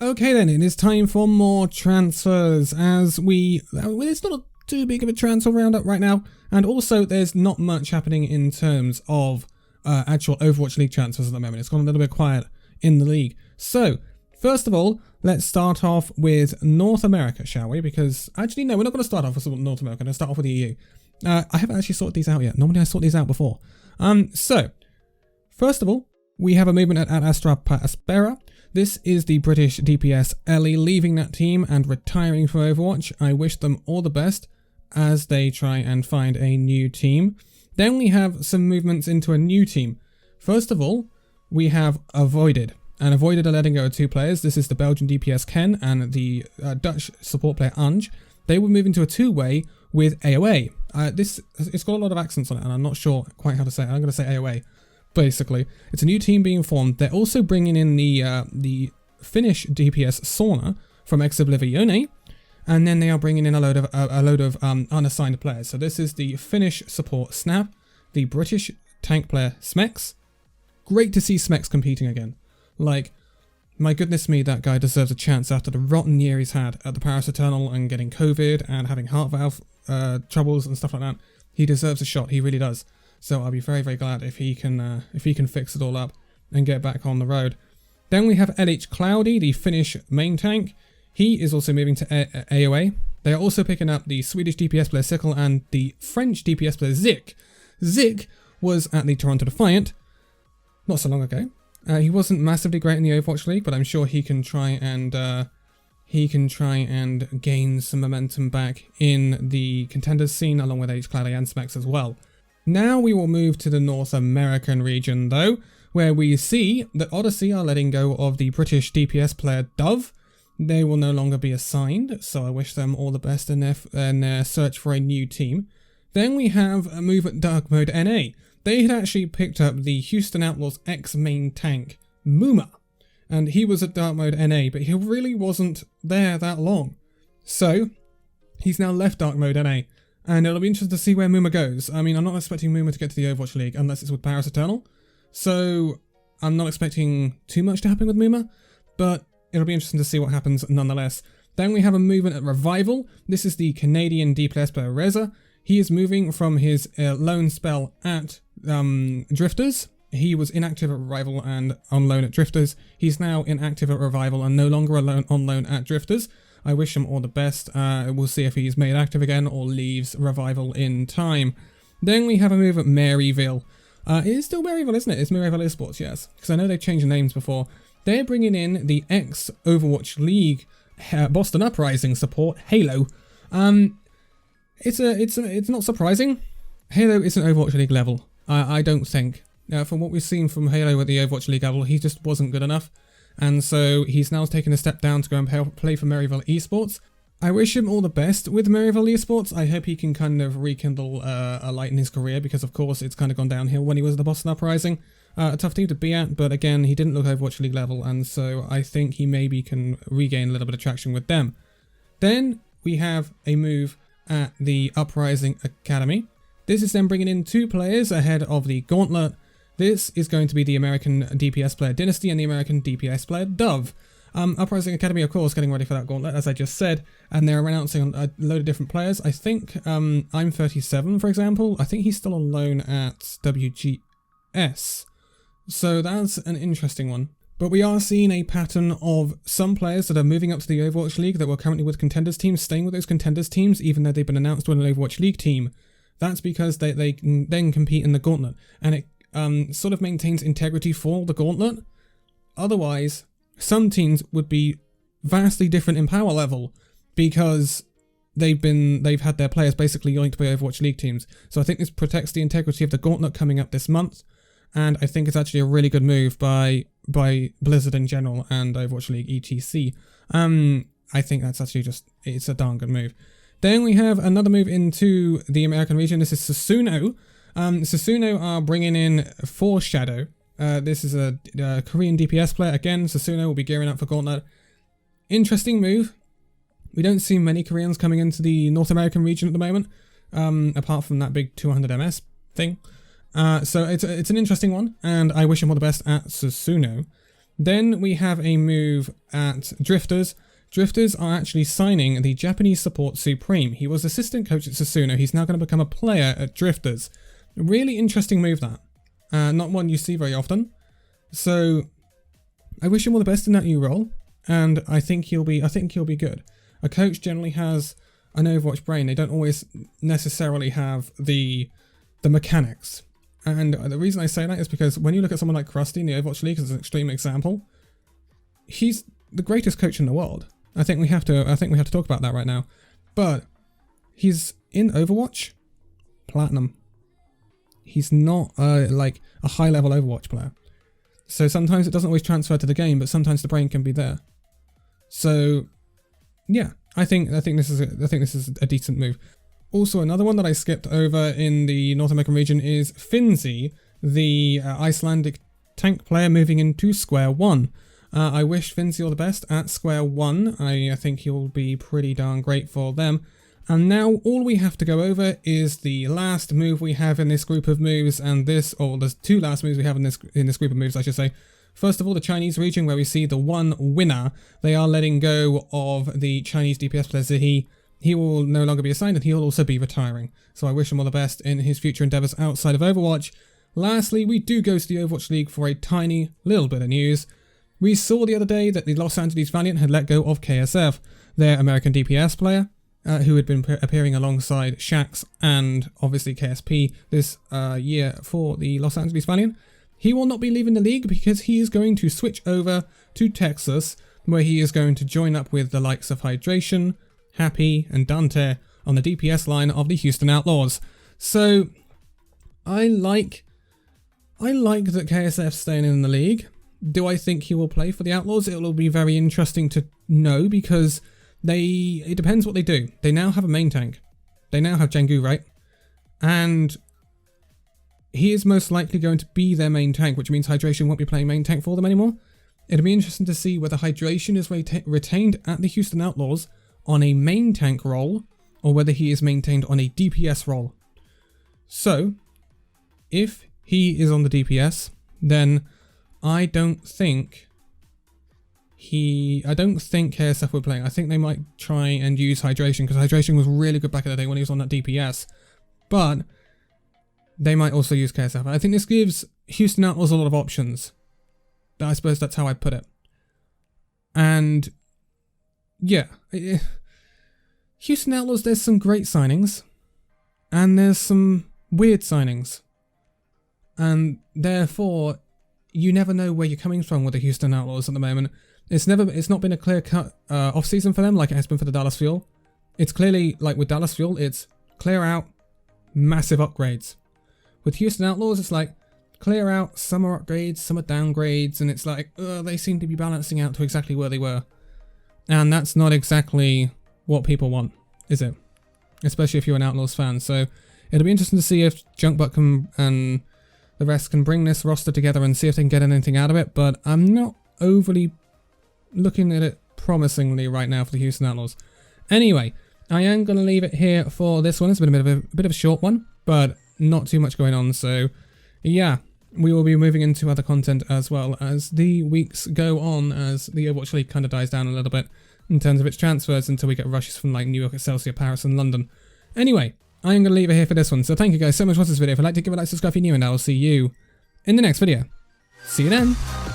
Okay then, it is time for more transfers as it's not too big of a transfer roundup right now, and also there's not much happening in terms of actual Overwatch League transfers at the moment. It's gone a little bit quiet in the league. So, first of all, let's start off with North America, shall we? Because, actually no, we're not going to start off with North America, we're going to start off with the EU. I haven't actually sorted these out yet. Normally I sort these out before. So, first of all, we have a movement at Astra Aspera. This is the British DPS Ellie leaving that team and retiring from Overwatch. I wish them all the best as they try and find a new team. Then we have some movements into a new team. First of all, we have Avoided. And Avoided are letting go of two players. This is the Belgian DPS Ken and the Dutch support player Ange. They will move into a two-way with AOA. It's got a lot of accents on it and I'm not sure quite how to say it. I'm going to say AOA. Basically, it's a new team being formed. They're also bringing in the Finnish DPS Sauna from Exoblivione, and then they are bringing in a load of unassigned players. So this is the Finnish support Snap, the British tank player Smex. Great to see Smex competing again. Like, my goodness me, that guy deserves a chance after the rotten year he's had at the Paris Eternal and getting COVID and having heart valve troubles and stuff like that. He deserves a shot. He really does. So I'll be very, very glad if he can fix it all up and get back on the road. Then we have LH Cloudy, the Finnish main tank. He is also moving to AOA. They are also picking up the Swedish DPS player Sickle and the French DPS player Zik. Zik was at the Toronto Defiant not so long ago. He wasn't massively great in the Overwatch League, but I'm sure he can try and gain some momentum back in the Contenders scene along with LH Cloudy and Smex as well. Now we will move to the North American region though, where we see that Odyssey are letting go of the British DPS player Dove. They will no longer be assigned, so I wish them all the best in their search for a new team. Then we have a move at Dark Mode NA. They had actually picked up the Houston Outlaws ex-main tank, Muma, and he was at Dark Mode NA, but he really wasn't there that long. So, he's now left Dark Mode NA. And it'll be interesting to see where Muma goes. I mean, I'm not expecting Muma to get to the Overwatch League unless it's with Paris Eternal. So, I'm not expecting too much to happen with Muma. But it'll be interesting to see what happens nonetheless. Then we have a movement at Revival. This is the Canadian DPS player Reza. He is moving from his loan spell at Drifters. He was inactive at Revival and on loan at Drifters. He's now inactive at Revival and no longer on loan at Drifters. I wish him all the best. We'll see if he's made active again or leaves Revival in time. Then we have a move at Maryville. It is still Maryville, isn't it? It's Maryville Esports, yes. Because I know they've changed names before. They're bringing in the ex-Overwatch League Boston Uprising support, Halo. It's not surprising. Halo isn't Overwatch League level. I don't think. From what we've seen from Halo at the Overwatch League level, he just wasn't good enough. And so he's now taken a step down to go and play for Maryville Esports. I wish him all the best with Maryville Esports. I hope he can kind of rekindle a light in his career because, of course, it's kind of gone downhill when he was at the Boston Uprising. A tough team to be at, but again, he didn't look Overwatch League level, and so I think he maybe can regain a little bit of traction with them. Then we have a move at the Uprising Academy. This is then bringing in two players ahead of the Gauntlet. This is going to be the American DPS player Dynasty and the American DPS player Dove. Uprising Academy, of course, getting ready for that Gauntlet, as I just said, and they're announcing a load of different players. I think I'm 37, for example. I think he's still on loan at WGS. So that's an interesting one. But we are seeing a pattern of some players that are moving up to the Overwatch League that were currently with Contenders teams, staying with those Contenders teams, even though they've been announced to an Overwatch League team. That's because they can then compete in the Gauntlet, and it sort of maintains integrity for the Gauntlet. Otherwise, some teams would be vastly different in power level because they've had their players basically yoinked by Overwatch League teams. So I think this protects the integrity of the Gauntlet coming up this month, and I think it's actually a really good move by Blizzard in general and Overwatch League etc. I think that's actually it's a darn good move. Then we have another move into the American region. This is Susuno. Susuno are bringing in Foreshadow. This is a Korean DPS player. Again, Susuno will be gearing up for Gauntlet. Interesting move. We don't see many Koreans coming into the North American region at the moment, apart from that big 200 MS thing. So it's an interesting one, and I wish him all the best at Susuno. Then we have a move at Drifters. Drifters are actually signing the Japanese support Supreme. He was assistant coach at Susuno. He's now going to become a player at Drifters. Really interesting move that. Not one you see very often. So I wish him all the best in that new role, and I think he'll be good. A coach generally has an Overwatch brain. They don't always necessarily have the mechanics. And the reason I say that is because when you look at someone like Krusty in the Overwatch League as an extreme example, he's the greatest coach in the world. I think we have to talk about that right now. But he's in Overwatch Platinum. He's not like a high-level Overwatch player. So sometimes it doesn't always transfer to the game, but sometimes the brain can be there. So yeah, I think this is a decent move. Also, another one that I skipped over in the North American region is Finzi, the Icelandic tank player moving into Square One. I wish Finzi all the best at Square One. I think he'll be pretty darn great for them. And now all we have to go over is the last move we have in this group of moves, and there's two last moves we have in this group of moves, I should say. First of all, the Chinese region, where we see the one winner. They are letting go of the Chinese DPS player Zihi. He will no longer be assigned, and he will also be retiring. So I wish him all the best in his future endeavours outside of Overwatch. Lastly, we do go to the Overwatch League for a tiny little bit of news. We saw the other day that the Los Angeles Valiant had let go of KSF, their American DPS player, who had been appearing alongside Shax and obviously KSP this year for the Los Angeles Valiant. He will not be leaving the league because he is going to switch over to Texas, where he is going to join up with the likes of Hydration, Happy, and Dante on the DPS line of the Houston Outlaws. So I like that KSF's staying in the league. Do I think he will play for the Outlaws? It will be very interesting to know, because it depends what they do. They now have a main tank. They now have Jangu, right? And he is most likely going to be their main tank, which means Hydration won't be playing main tank for them anymore. It'll be interesting to see whether Hydration is retained at the Houston Outlaws on a main tank role, or whether he is maintained on a DPS role. So, if he is on the DPS, then I don't think KSF were playing. I think they might try and use Hydration, because Hydration was really good back in the day when he was on that DPS. But they might also use KSF. I think this gives Houston Outlaws a lot of options. I suppose that's how I put it. And yeah, Houston Outlaws, there's some great signings, and there's some weird signings. And therefore, you never know where you're coming from with the Houston Outlaws at the moment. It's not been a clear-cut off-season for them like it has been for the Dallas Fuel. It's clearly, like with Dallas Fuel, it's clear out, massive upgrades. With Houston Outlaws, it's like clear out, some are upgrades, some are downgrades, and it's like, they seem to be balancing out to exactly where they were. And that's not exactly what people want, is it? Especially if you're an Outlaws fan. So it'll be interesting to see if Junkbutt and the rest can bring this roster together and see if they can get anything out of it, but I'm not overly looking at it promisingly right now for the Houston Outlaws. Anyway, I am going to leave it here for this one. It's been a bit of a short one, but not too much going on. So yeah, we will be moving into other content as well as the weeks go on, as the Overwatch League kind of dies down a little bit in terms of its transfers until we get rushes from like New York, Excelsior, Paris, and London. Anyway, I am going to leave it here for this one. So thank you guys so much for watching this video. If you'd like to give it a like, subscribe if you're new, and I will see you in the next video. See you then.